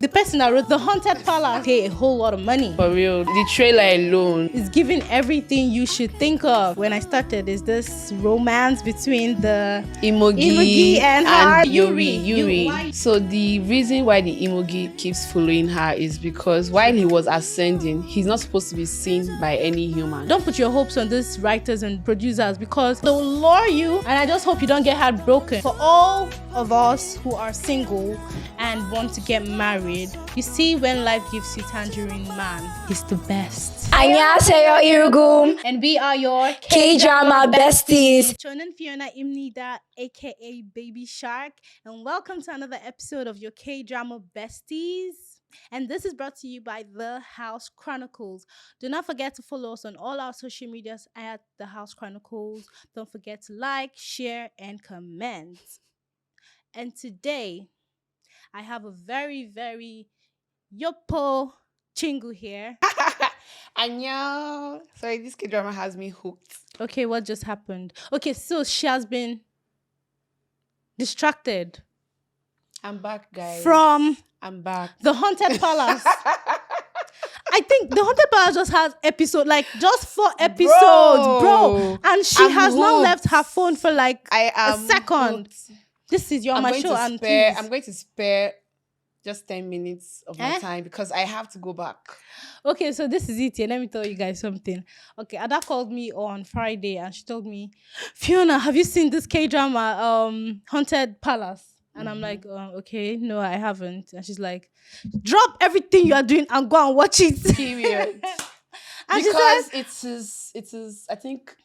The person that wrote The Haunted Palace pay a whole lot of money. For real, the trailer alone It's giving everything you should think of. When I started, is this romance between the Emogi and Yuri. So the reason why the Emogi keeps following her is because while he was ascending, he's not supposed to be seen by any human. Don't put your hopes on these writers and producers because they'll lure you, and I just hope you don't get heartbroken. For all of us who are single and want to get married, you see, when life gives you tangerine man, he's the best. 안녕하세요, 일곱. And we are your K-Drama Besties. Fiona and Ada, aka Baby Shark, and welcome to another episode of your K-Drama Besties. And this is brought to you by The House Chronicles. Do not forget to follow us on all our social medias at The House Chronicles. Don't forget to like, share, and comment. And today, I have a very, very yopo chingu here. Annyeong. Sorry, this K-drama has me hooked. Okay, what just happened? Okay, so she has been distracted I'm back, guys. from I'm back. the Haunted Palace. I think the Haunted Palace just has just 4 episodes, bro. And she I'm has not hooked. left her phone for like I a am second. hooked. This is your I'm my going show, to and spare. please. I'm going to spare just 10 minutes of my Eh? time because I have to go back. Okay, so this is it here. Let me tell you guys something. Okay, Ada called me on Friday and she told me, Fiona, have you seen this K-drama, Haunted Palace? And I'm like, okay, no, I haven't. And she's like, drop everything you are doing and go and watch it. Period. And she Because said, it is. I think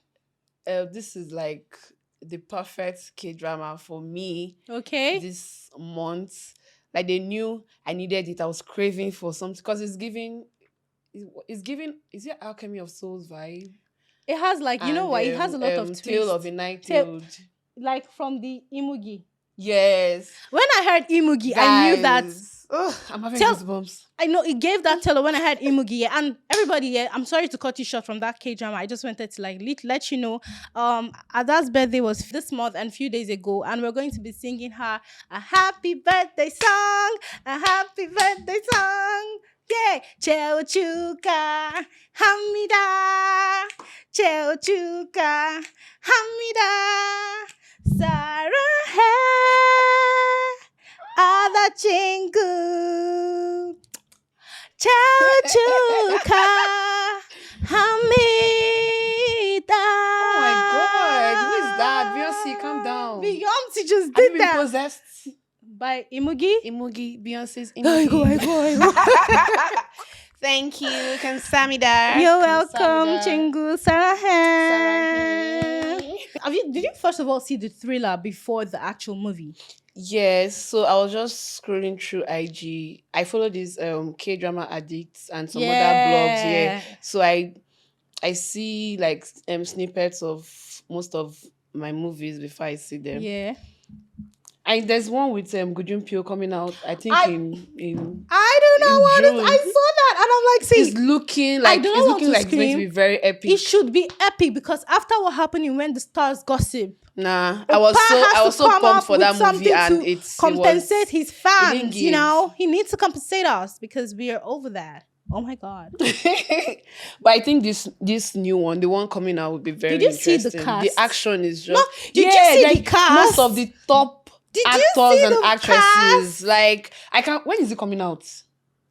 this is like the perfect K-drama for me okay. this month. Like they knew I needed it. I was craving for something because it's giving. Is it Alchemy of Souls vibe? It has like, you know And, what? It has a lot of twists. Tale of a Night Tale- Tailed. Like from the Imugi. Yes. When I heard Imugi, I knew that. Guys. Ugh, I'm having Tell- goosebumps. I know it gave that teller when I heard Imugi, yeah, and everybody, yeah, I'm sorry to cut you short from that K-drama. I just wanted to like let you know. Ada's birthday was this month and a few days ago, and we're going to be singing her a happy birthday song, a happy birthday song. Yeah, Cheochuka Hamida, Cheochuka Hamida, Sarah Ada Chingu. Cheochuka Hamida. Oh my god, who is that? Beyonce, calm down. Beyonce just Have you did been that. possessed? By Imugi. Emoji, Beyonce's I emoji. go. Thank you, Kamsamida. You're welcome, Kamsamida. Chingu Sarah. Sarah. Did you first of all see the thriller before the actual movie? Yes, so I was just scrolling through IG. I follow these K-drama addicts and some other blogs. Yeah, so I see like snippets of most of my movies before I see them. Yeah. And there's one with Gujun coming out. I think in I don't know in what it is. June. I saw that and I'm like, it's see, looking I like don't it's want looking to like it's going to be scream. very epic. it should be epic because after what happened in When the Stars Gossip, Nah, Opa I was has so to come pumped up for with that movie, something and to it compensate was, his didn't fans. You give. know, he needs to compensate us because we are over that. Oh my god! But I think this new one, the one coming out, will be very Did you see interesting. the cast? The action is just No, did you see the like cast? most of the top Did you actors see and the actresses. Like I can't. When is it coming out?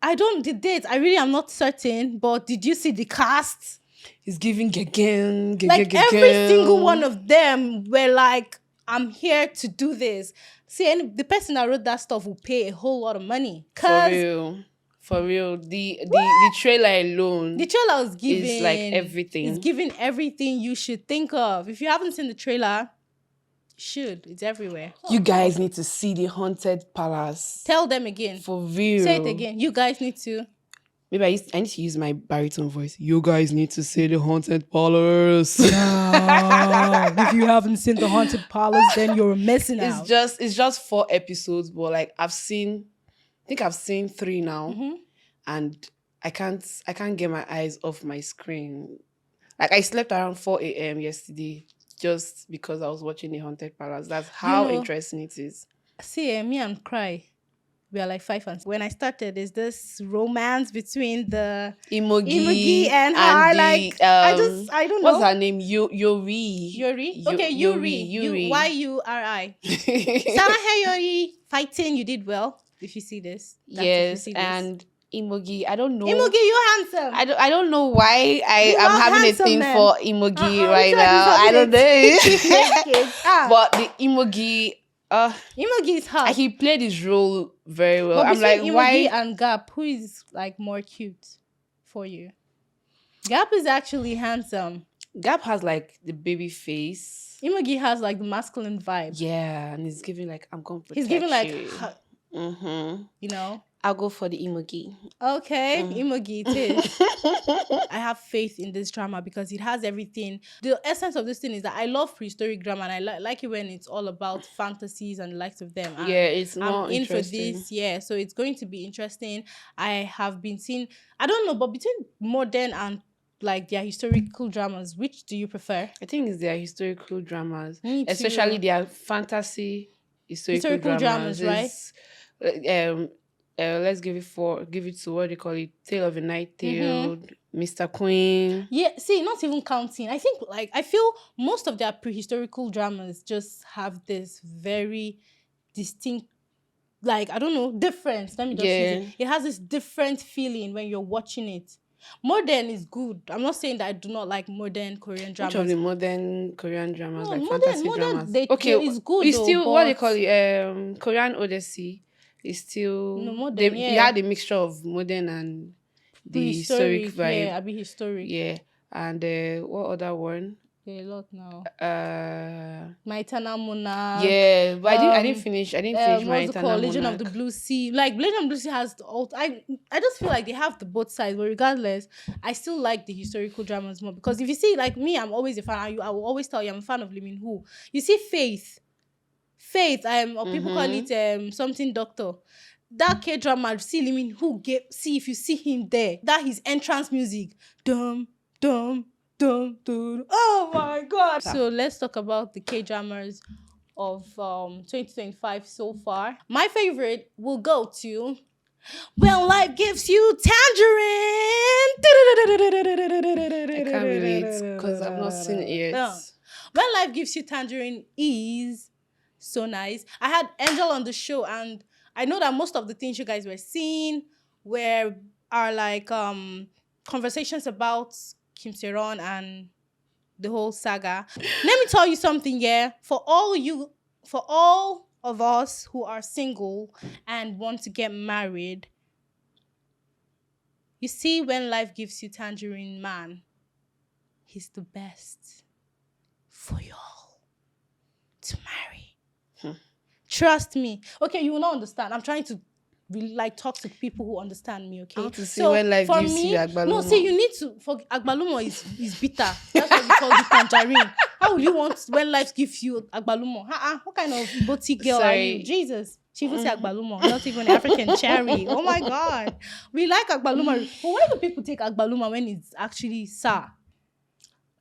I don't the date. I really am not certain. But did you see the cast? It's giving again. Like every single one of them were like, "I'm here to do this." See, and the person that wrote that stuff will pay a whole lot of money. For real. The trailer alone. The trailer was giving It's like everything. It's giving everything you should think of. If you haven't seen the trailer, you should. It's everywhere. You guys need to see the Haunted Palace. Tell them again. For real. Say it again. You guys need to. Maybe I need to use my baritone voice. You guys need to see the Haunted Palace. If you haven't seen the Haunted Palace, then you're missing out. It's just 4 episodes, but like I think I've seen 3 now, Mhm. and I can't get my eyes off my screen. Like I slept around 4 a.m. yesterday just because I was watching the Haunted Palace. That's how know- interesting it is. See, me and cry. we are like 5 and 6. When I started, there's this romance between the Emogi and and her. the Like I don't what's know. her name? Yuri. Yuri. Okay, Yuri. Yuri. Yuri. Sarah, hey Yuri, fighting. You did well. If you see this, that's if you Yes, see this. and Emogi. I don't know. Emogi, you're handsome. I don't know why You I'm love having a handsome thing men. for Emogi Which right one is now. I having don't a know. thing? But the Emogi, Emogi is hot. he played his role very well. But I'm like, between why? Emogi and Gap, who is like more cute for you? Gap is actually handsome. Gap has like the baby face. Emogi has like the masculine vibe. Yeah, and he's giving like I'm gonna protect He's giving like, you. you know. I'll go for the Emogi. Okay, Emogi it is. I have faith in this drama because it has everything. The essence of this thing is that I love prehistoric drama and I like it when it's all about fantasies and the likes of them. And Yeah, it's more I'm in for interesting. this. Yeah, so it's going to be interesting. I have been seeing, I don't know, but between modern and like their historical dramas, which do you prefer? I think it's their historical dramas, Me too. especially their fantasy historical dramas, right? Let's give it to what they call it, Tale of a Night Tale, Mr. Queen. Yeah, see, not even counting. I think like I feel most of their prehistorical dramas just have this very distinct, like I don't know, difference. Let me just use it. It has this different feeling when you're watching it. Modern is good. I'm not saying that I do not like modern Korean dramas. Which of the modern Korean dramas, No, like modern fantasy dramas? it's good. It's though, still what they but- call it, Korean Odyssey. It's still No, modern, It had a mixture of modern and the historic vibe. Yeah, I be historic. Yeah, and what other one? Yeah, a lot now. My Uh, Eternal Monarch. yeah, but I didn't finish. I didn't finish my What's it Eternal called? Legend of Monarch. the Blue Sea. Like Legend of the Blue Sea has the alt. I just feel like they have the both sides, but regardless, I still like the historical dramas more because if you see, like me, I'm always a fan. I will always tell you I'm a fan of Lee Min Ho. You see, Faith. Or people call it something doctor. That K-drama, see Lee Min Ho see if you see him there. That his entrance music, dum dum dum dum. Oh my god! So let's talk about the K-dramas of 2025 so far. My favorite will go to When Life Gives You Tangerine. I can't relate because I've not seen it yet. When Life Gives You Tangerine is so nice. I had Angel on the show and I know that most of the things you guys were seeing are like conversations about Kim Se-ron and the whole saga. Let me tell you something, yeah. For all of us who are single and want to get married, you see, When Life Gives You Tangerine, man, he's the best for y'all to marry. Trust me. Okay, you will not understand. I'm trying to really like talk to people who understand me, okay? I want to see When Life for Gives You Agbalumo. No, see, you need to, for Agbalumo is bitter. That's why we call it tangerine. How will you want When Life Gives You Agbalumo? What kind of boutique girl are you? Jesus. She even say Agbalumo, not even African cherry. Oh my God. We like Agbaluma. But why do people take Agbaluma when it's actually sour?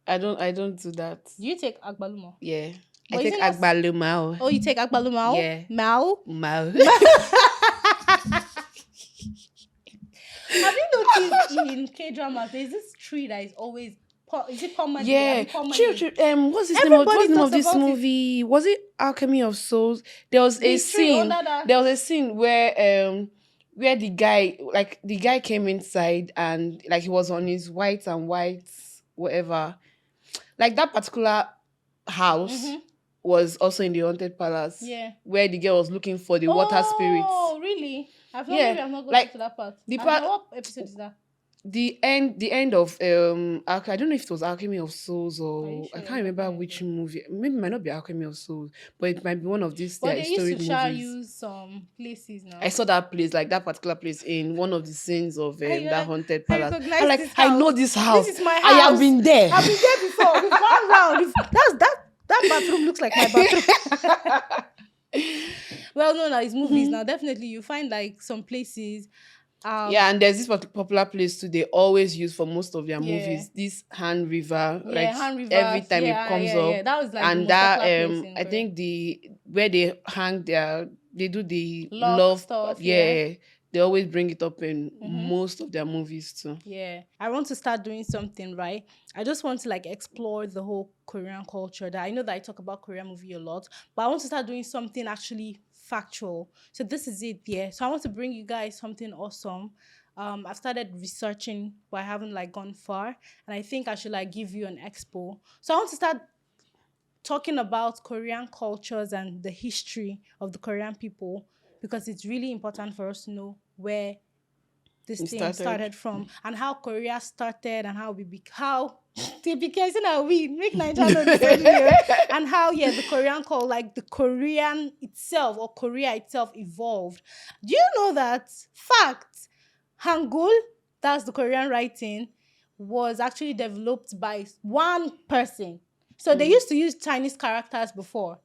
I don't do that. Do you take Agbaluma? Yeah. But I take isn't that- Agbalumao. Oh, you take Agbaluma? Yeah. Mao? Mao. Have you noticed in K-dramas, there's this tree that is always, is it comedy? Yeah. Comedy? What's the name Everybody of talks this about it. movie? Was it Alchemy of Souls? There was a The tree scene. under that- There was a scene where the guy came inside and like he was on his white and whites, whatever. Like that particular house was also in the haunted palace. Yeah. Where the girl was looking for the water spirits. Oh, really? Maybe I've not gone like, to that part. the And part- what episode is that? The end of I don't know if it was Alchemy of Souls Are or you I sure? can't remember which movie. Maybe it might not be Alchemy of Souls, but it might be one of these But their they historic used to movies. use some places now. I saw that place, like that particular place, in one of the scenes of And you're that like, haunted I palace. recognize I'm like, this I house. know this house. This is my I have house. been there. I've been there before. We've gone round. That bathroom looks like my bathroom. Well, no, it's movies now. Definitely, you find like some places. Yeah, and there's this popular place too. They always use for most of their Yeah. movies. This Han River, Yeah, like Han River. every time Yeah, it comes yeah, up. yeah. That was like and the most that popular place in I Korea. think where they hang their they do the Love love stuff, yeah. They always bring it up in Mhm. most of their movies too. Yeah, I want to start doing something, right? I just want to like explore the whole Korean culture. That I know that I talk about Korean movie a lot, but I want to start doing something actually factual. So this is it, yeah. So I want to bring you guys something awesome. I've started researching, but I haven't like gone far, and I think I should like give you an expo. So I want to start talking about Korean cultures and the history of the Korean people because it's really important for us to know where this It thing started. started from and how Korea started and how how they became now we make Nigeria know this anyway. And how the Korean call like the Korean itself or Korea itself evolved. Do you know that fact Hangul, that's the Korean writing, was actually developed by one person. So they used to use Chinese characters before.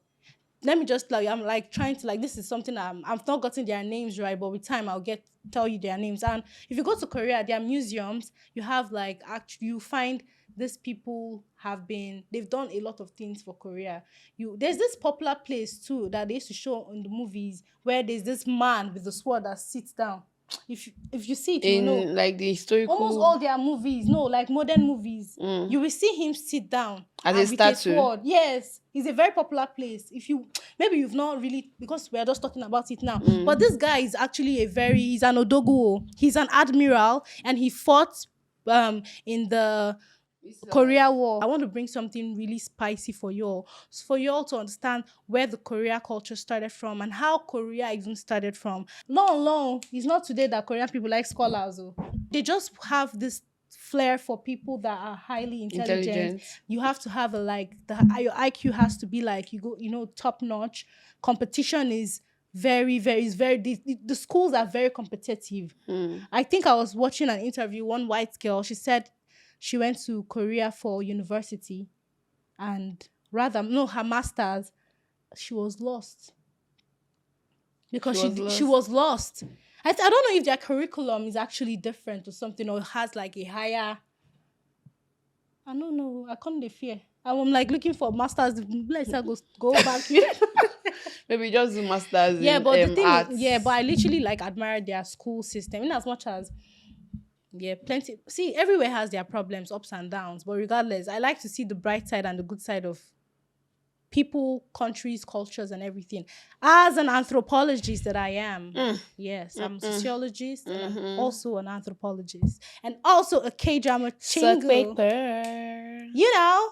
Let me just tell you, I'm like trying to like this is something I've not gotten their names right, but with time I'll tell you their names. And if you go to Korea, their museums, you have like actually you find these people they've done a lot of things for Korea. There's this popular place too that they used to show in the movies where there's this man with the sword that sits down. If you see it, you know. In like the historical Almost all their movies, no, like modern movies, you will see him sit down as a and with a statue. sword. Yes, it's a very popular place. If you maybe you've not really because we are just talking about it now. But this guy is actually he's an odogu. He's an admiral and he fought in the Korea War. I want to bring something really spicy for you all. For you all to understand where the Korea culture started from and how Korea even started from. Long, it's not today that Korean people like scholars. Oh. They just have this flair for people that are highly intelligent. You have to have your IQ has to be like top notch. Competition is the schools are very competitive. I think I was watching an interview, one white girl, she said she went to Korea for university and her master's, she was lost. Because she was lost. I don't know if their curriculum is actually different or something or has like a higher. I don't know. I can't fear. I'm like looking for masters. Let's go back. Maybe just do masters Yeah, in but the thing arts. is, but I literally like admire their school system in as much as plenty. See, everywhere has their problems, ups and downs. But regardless, I like to see the bright side and the good side of people, countries, cultures, and everything. As an anthropologist that I am, yes, I'm a sociologist and I'm also an anthropologist and also a K-drama chingu. You know.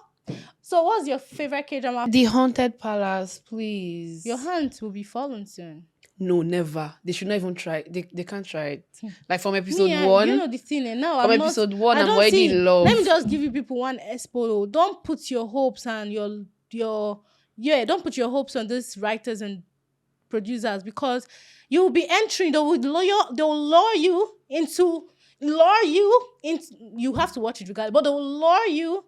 So, what's your favorite K-drama? The Haunted Palace, please. Your hands will be falling soon. No, never. They should not even try. They can't try it. Like from episode 1. You know the thing. And now from I'm episode not, 1, I'm already in love. Let me just give you people one expo. Don't put your hopes and don't put your hopes on these writers and producers because you will be entering. They'll lure you into. You have to watch it regardless, but they'll lure you.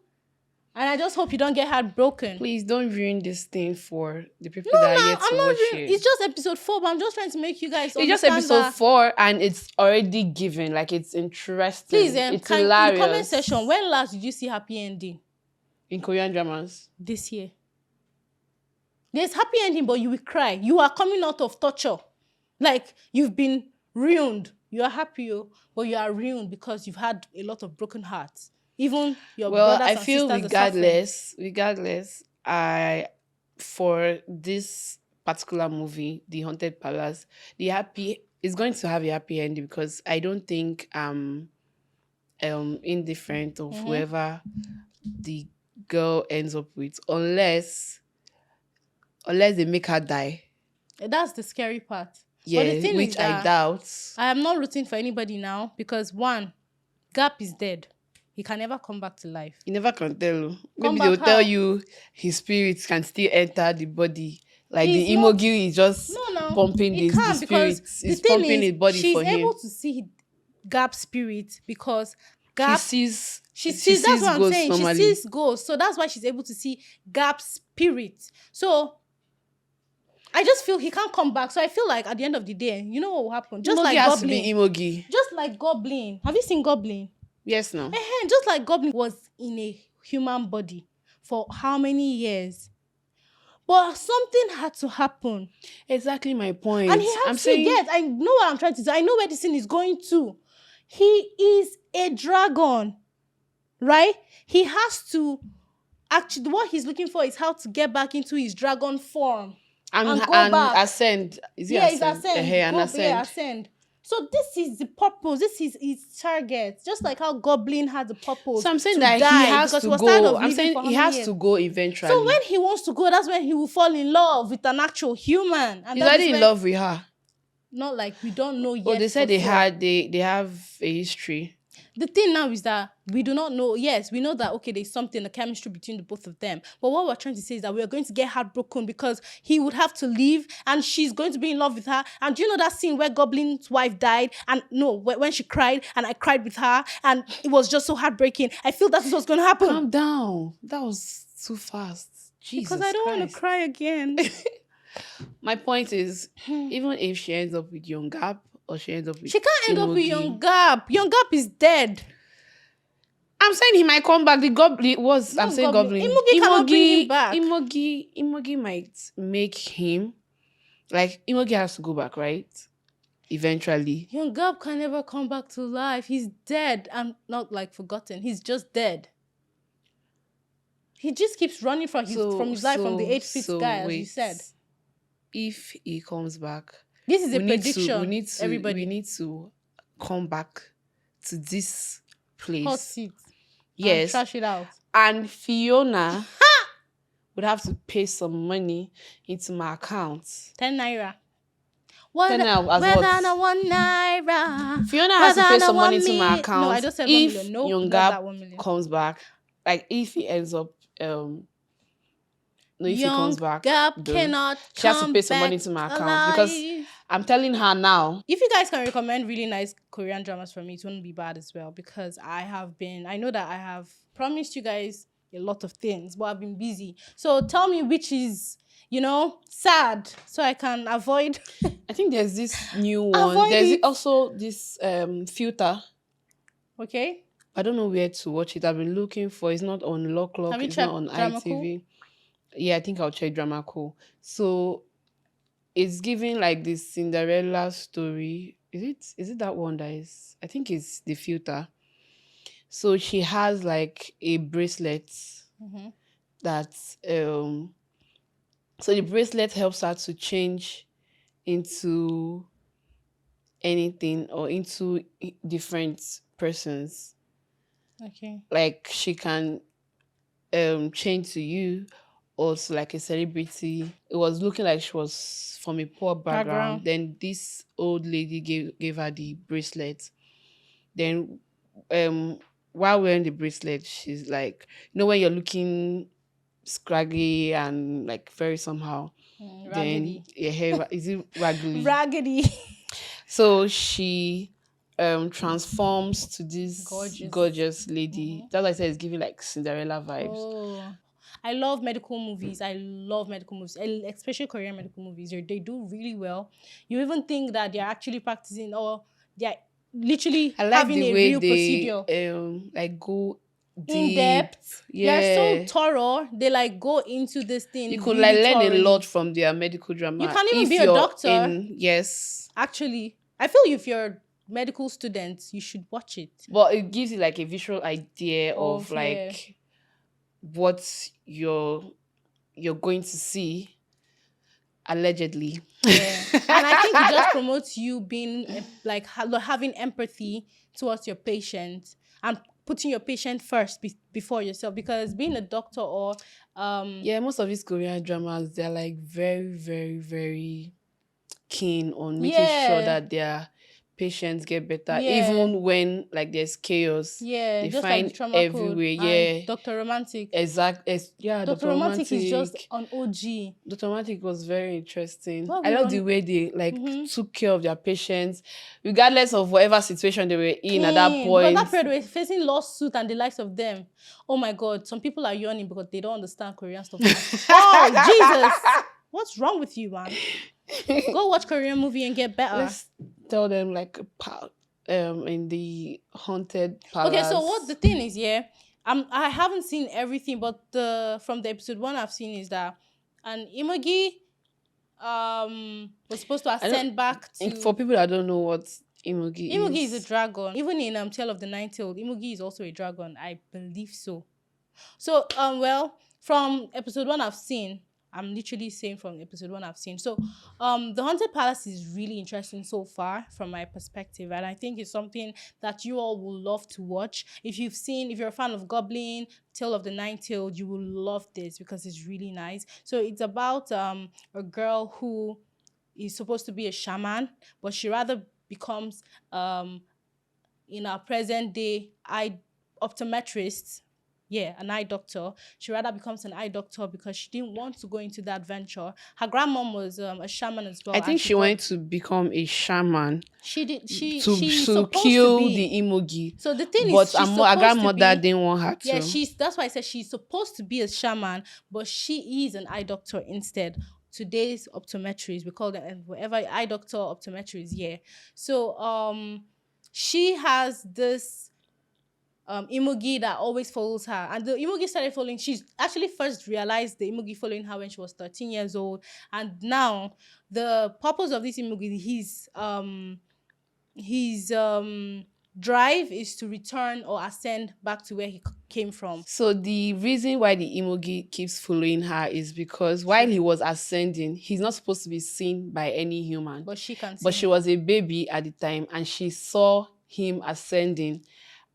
And I just hope you don't get heartbroken. Please don't ruin this thing for the people that are yet to watch it. It's just episode 4, but I'm just trying to make you guys understand. It's just episode 4 and it's already given. Like, it's interesting. Please, it's hilarious. In the comment section, when last did you see happy ending? In Korean dramas? This year. There's happy ending, but you will cry. You are coming out of torture. Like, you've been ruined. You are happy, but you are ruined because you've had a lot of broken hearts. Even your brothers and sisters regardless, for this particular movie, The Haunted Palace, is going to have a happy ending because I don't think indifferent of whoever the girl ends up with, unless they make her die. That's the scary part. Yeah, but the thing which is I doubt. I am not rooting for anybody now because one, Gap is dead. He can never come back to life. You never can tell. Maybe they'll tell you his spirits can still enter the body. Like the Emogi is just pumping the spirits. It's pumping his body for him. She's able to see Gap's spirit because Gap... She sees that's what I'm saying. Normally. She sees ghosts. So that's why she's able to see Gap's spirit. So... I just feel he can't come back. So I feel like at the end of the day, you know what will happen? Just like has Goblin. To be Emogi. Just like Goblin. Have you seen Goblin? Yes, no. Just like Goblin was in a human body for how many years? But something had to happen. Exactly my point. And he has to get, I know what I'm trying to do. I know where this thing is going to. He is a dragon, right? He has to, actually, what he's looking for is how to get back into his dragon form. And go back. Ascend. Is it Yeah, ascend? it's ascend. And ascend. Yeah, ascend. So this is the purpose. This is his target. Just like how Goblin had the purpose. So I'm saying to that die he has because to he was tired go. of I'm living saying for he how has many to years? go eventually. So when he wants to go, that's when he will fall in love with an actual human. And he's that is already in when- love with her. Not like we don't know yet. Oh, they said for they sure. they have a history. The thing now is that we do not know. Yes, we know that, okay, there's something, a chemistry between the both of them. But what we're trying to say is that we're going to get heartbroken because he would have to leave and she's going to be in love with her. And do you know that scene where Goblin's wife died? And no, when she cried and I cried with her and it was just so heartbreaking. I feel that's what's going to happen. Calm down. That was too fast. Jesus Because I don't want to cry again. My point is, even if she ends up with Young Gap or she ends up with She can't end up with Imogi, Young Gap. Young Gap is dead. I'm saying he might come back. The Goblin was. Not I'm saying Goblin. Goblin. Imogi cannot bring him back. Imogi might make him like Imogi has to go back, right? Eventually. Young Gap can never come back to life. He's dead and not like forgotten. He's just dead. He just keeps running from his life from the 8 feet guy, as you said. If he comes back, This is a prediction. We need everybody. to come back to this place. Hot seat. Yes. And trash it out. And Fiona would have to pay some money into my account. 10 naira. 10 naira as Whether what? na 1 naira. Fiona has to Whether pay na some 1 money to my million. account. No, I just said 1 if million. No, Young not Gap that 1 million. comes back, like if he ends up if he comes back, Gap then cannot she has to pay some come money back to my account alive. because I'm telling her now. If you guys can recommend really nice Korean dramas for me, it wouldn't be bad as well because I know that I have promised you guys a lot of things, but I've been busy. So tell me which is, sad so I can avoid. I think there's this new one. Avoid There's it. also this filter. Okay? I don't know where to watch it. I've been looking for. It's not on Lock. Have you It's checked not on Drama ITV. Yeah, I think I'll check Drama Cool. So it's giving like this Cinderella story. Is it that one that is? I think it's the filter. So she has like a bracelet Mm-hmm. that so the bracelet helps her to change into anything or into different persons. Okay. Like she can change to you or to like a celebrity. It was looking like she was from a poor background. Then this old lady gave her the bracelet. Then while wearing the bracelet, she's like, when you're looking scraggy and like very somehow, Raggedy. then your hair is it raggedy? Raggedy. So she transforms to this gorgeous lady. Mm-hmm. That's why I said it's giving like Cinderella vibes. Oh, I love medical movies. Especially Korean medical movies. They do really well. You even think that they're actually practicing or they're literally I like having the a way real procedure. they like go In deep. depth. Yeah, They're so thorough. They like go into this thing. you could really like learn thoroughly. a lot from their medical drama. You can't even if be a you're doctor. Yes. Actually, I feel if you're a medical student, you should watch it. But it gives you like a visual idea of Yeah. like what you're going to see allegedly. Yeah. And I think it just promotes you being like having empathy towards your patient and putting your patient first before yourself, because being a doctor or Yeah, most of these Korean dramas, they're like very, very, very keen on making sure that their patients get better, even when like there's chaos. Yeah, they just find like the trauma everywhere. code and Dr. Romantic. Yeah, Dr. Romantic is just an OG. Dr. Romantic was very interesting. What I we love the done- way they like took care of their patients, regardless of whatever situation they were in at that point. Because that period we were facing lawsuit and the likes of them. Oh my God, some people are yawning because they don't understand Korean stuff. Oh Jesus, what's wrong with you, man? Go watch Korean movie and get better. Let's tell them like in the haunted palace. Okay, so what the thing is, I haven't seen everything, but from the episode 1 I've seen is that And Imogi was supposed to ascend back to. For people that don't know what Imogi is a dragon. Even in Tale of the Nine-Tailed, Imogi is also a dragon. I believe so. So well, from episode 1 I've seen, I'm literally saying from episode 1 I've seen. So the Haunted Palace is really interesting so far from my perspective, and I think it's something that you all will love to watch. If you're a fan of Goblin, Tale of the Nine-Tailed, you will love this because it's really nice. So it's about a girl who is supposed to be a shaman, but she rather becomes in our present day optometrist. Yeah, an eye doctor. She rather becomes an eye doctor because she didn't want to go into that venture. Her grandmom was a shaman as well. I think she wanted to become a shaman. She did. She's to supposed kill to be. the Imogi. So the thing but is, she's her grandmother be, didn't want her to. Yeah, that's why I said she's supposed to be a shaman, but she is an eye doctor instead. Today's optometrist, we call them whatever eye doctor optometrist. Yeah. So she has this Imogi that always follows her, and the Imogi started following. She's actually first realized the Imogi following her when she was 13 years old, and now the purpose of this Imogi, his drive is to return or ascend back to where he came from. So the reason why the Imogi keeps following her is because while he was ascending, he's not supposed to be seen by any human, but she can. But she was a baby at the time, and she saw him ascending,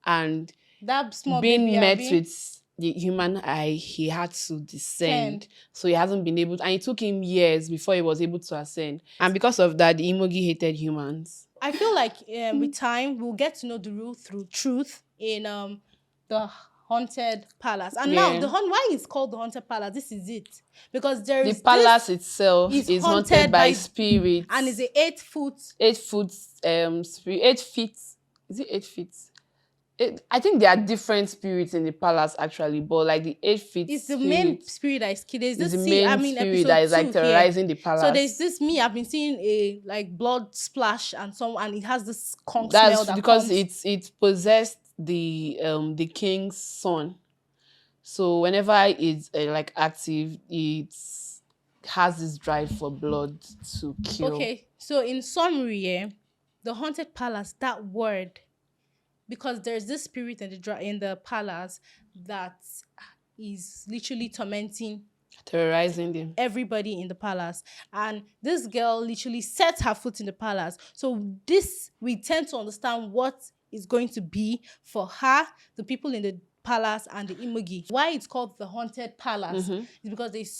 and that small being baby met with the human eye, he had to descend. So he hasn't been able to, and it took him years before he was able to ascend. And because of that, the Imogi hated humans. I feel like with time, we'll get to know the real truth in the Haunted Palace. And now, why it's called the Haunted Palace, this is it. Because there is the palace itself is haunted by spirits. And it's a 8 foot... 8 foot spirit. 8 feet. Is it 8 feet? I think there are different spirits in the palace actually, but like the 8 feet it's the main spirit that is killed. There's the main spirit that is like terrorizing the palace. So there's this I've been seeing a like blood splash and it has this conch smell. That's because it possessed the king's son. So whenever it's like active, it has this drive for blood to kill. Okay, so in summary, the Haunted Palace, that word, because there's this spirit in the palace that is literally terrorizing them, everybody in the palace, and this girl literally sets her foot in the palace. So this, we tend to understand what is going to be for her, the people in the palace, and the Imogi. Why it's called the Haunted Palace is because there's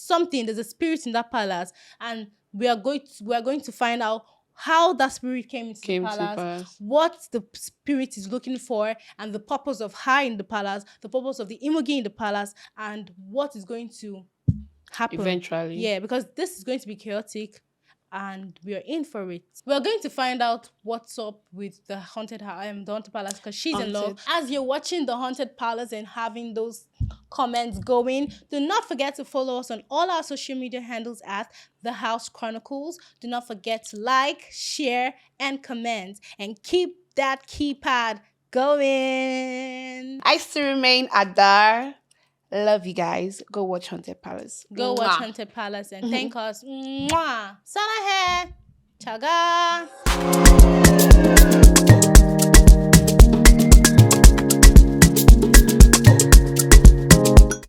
a spirit in that palace, and we are going to find out how that spirit came to the palace, what the spirit is looking for, and the purpose of her in the palace, the purpose of the Imogi in the palace, and what is going to happen eventually. Yeah, because this is going to be chaotic, and we are in for it. We are going to find out what's up with the Haunted Palace, because she's in love. As you're watching the Haunted Palace and having those comments going, do not forget to follow us on all our social media handles at The House Chronicles. Do not forget to like, share, and comment, and keep that keypad going. I still remain Adar. Love you guys. Go watch Haunted Palace. Go watch Haunted Palace and thank us. Mwah. Sana hai. Chaga.